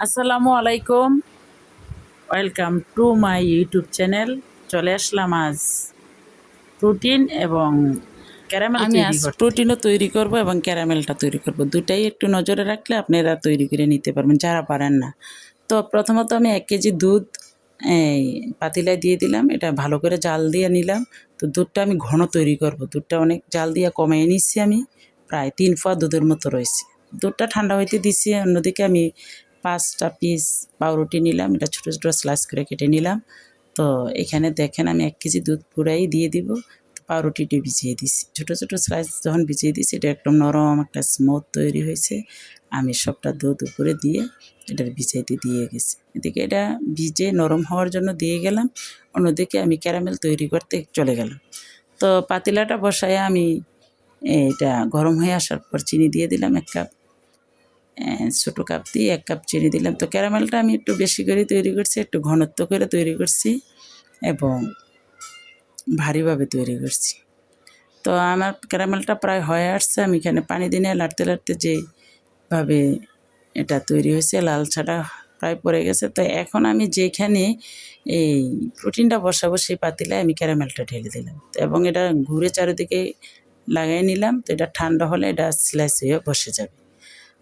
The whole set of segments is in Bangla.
আসসালামু আলাইকুম, welcome to my YouTube channel. চলে আসলাম আজ প্রোটিন এবং ক্যারামেল আমি তৈরি আজ করতে। প্রোটিনও তৈরি করব এবং ক্যারামেলটা তৈরি করব। দুটাই একটু নজরে রাখলে আপনারা তৈরি করে নিতে পারবেন যারা পারেন না। তো প্রথমত আমি 1 কেজি দুধ এই পাতিলায় দিয়ে দিলাম। এটা ভালো করে জাল দিয়ে নিলাম। তো দুধটা আমি ঘন তৈরি করব। দুধটা অনেক জাল দিয়ে কমিয়ে নিচ্ছি আমি। প্রায় 3 পোয়া দুধের মতো রয়েছে। দুধটা ঠান্ডা হইতে দিচ্ছি। অন্যদিকে আমি 5টা পিস পাউরুটি নিলাম। এটা ছোটো ছোটো স্লাইস করে কেটে নিলাম। তো এখানে দেখেন আমি 1 কেজি দুধ পুরাই দিয়ে দিব। পাউরুটিটি ভিজিয়ে দিছি। ছোটো ছোটো স্লাইস যখন ভিজিয়ে দিছি এটা একদম নরম একটা স্মুথ তৈরি হয়েছে। আমি সবটা দুধ উপরে দিয়ে এটার ভিজাইতে দিয়ে গেছি। এদিকে এটা ভিজে নরম হওয়ার জন্য দিয়ে গেলাম। অন্যদিকে আমি ক্যারামেল তৈরি করতে চলে গেলাম। তো পাতিলাটা বসায় আমি এটা গরম হয়ে আসার পর চিনি দিয়ে দিলাম 1 কাপ। ছোটো কাপ দিয়ে 1 কাপ চিনি দিলাম। তো ক্যারামেলটা আমি একটু বেশি করে তৈরি করছি, একটু ঘনত্ব করে তৈরি করছি এবং ভারীভাবে তৈরি করছি। তো আমার ক্যারামেলটা প্রায় হয়ে আসছে। আমি এখানে পানি দিয়ে লাড়তে লাড়তে যেভাবে এটা তৈরি হয়েছে, লালচাটা প্রায় পড়ে গেছে। তো এখন আমি যেখানে এই প্রোটিনটা বসাবো সেই পাতিলায় আমি ক্যারামেলটা ঢেলে দিলাম এবং এটা ঘুরে চারিদিকে লাগাই নিলাম। তো এটা ঠান্ডা হলে এটা স্লাইস হয়ে বসে যাবে।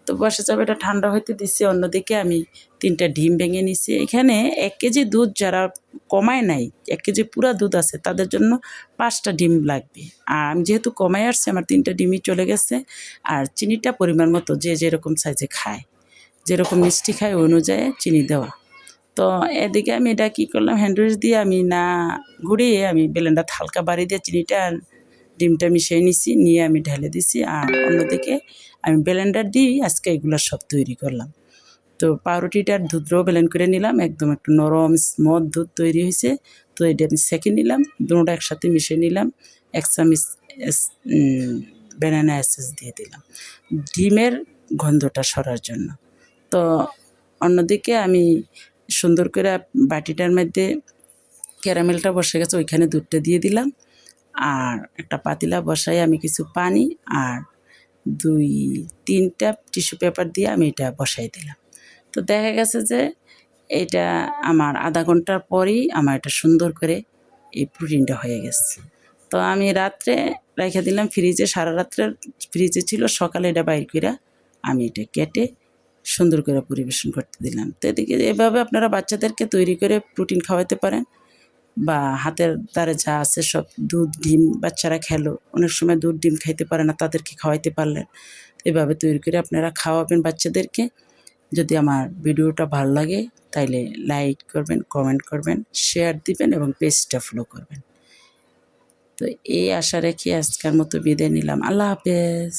তো বসে যাবে, এটা ঠান্ডা হইতে দিচ্ছি। অন্যদিকে আমি 3টা ডিম ভেঙে নিছি। এখানে 1 কেজি দুধ যারা কমায় নাই, 1 কেজি পুরা দুধ আছে তাদের জন্য 5টা ডিম লাগবে। আর আমি যেহেতু কমায় আসছি আমার 3টা ডিমই চলে গেছে। আর চিনিটা পরিমাণ মতো যে যেরকম সাইজে খায়, যেরকম মিষ্টি খায় ওই অনুযায়ী চিনি দেওয়া। তো এদিকে আমি এটা কী করলাম, হ্যান্ড উইচ দিয়ে আমি না ঘুরিয়ে আমি ব্লেন্ডার হালকা বাড়ি দিয়ে চিনিটা আর ডিমটা মিশিয়ে নিছি, নিয়ে আমি ঢেলে দিছি। আর অন্যদিকে আমি ব্লেন্ডার দিয়েই আজকে এগুলো সব তৈরি করলাম। তো পাউরুটিটার দুধটাও ব্লেন্ড করে নিলাম, একদম একটু নরম স্মুথ দুধ তৈরি হয়েছে। তো এটা আমি সেঁকে নিলাম, দুটোটা একসাথে মিশিয়ে নিলাম। 1 চামচ ব্যানানা এসেন্স দিয়ে দিলাম ডিমের গন্ধটা সরার জন্য। তো অন্যদিকে আমি সুন্দর করে বাটিটার মধ্যে ক্যারামেলটা বসে গেছে, ওইখানে দুধটা দিয়ে দিলাম। আর একটা পাতিলা বসাই আমি কিছু পানি আর 2-3টা টিস্যু পেপার দিয়ে আমি এটা বসাই দিলাম। তো দেখা গেছে যে এটা আমার আধা ঘন্টার পরেই আমার এটা সুন্দর করে এই প্রোটিনটা হয়ে গেছে। তো আমি রাত্রে রেখে দিলাম ফ্রিজে, সারা রাত্রে ফ্রিজে ছিল। সকালে এটা বাইর করে আমি এটা কেটে সুন্দর করে পরিবেশন করতে দিলাম। তো এদিকে এভাবে আপনারা বাচ্চাদেরকে তৈরি করে প্রোটিন খাওয়াতে পারেন, বা হাতের দ্বারে যা আছে সব দুধ ডিম বাচ্চারা খেলো, অনেক সময় দুধ ডিম খাইতে পারে না, তাদেরকে খাওয়াইতে পারলেন। এভাবে তৈরি করে আপনারা খাওয়াবেন বাচ্চাদেরকে। যদি আমার ভিডিওটা ভালো লাগে তাইলে লাইক করবেন, কমেন্ট করবেন, শেয়ার দিবেন এবং পেজটা ফলো করবেন। তো এই আশা রেখে আজকের মতো বিদায় নিলাম। আল্লাহ হাফেজ।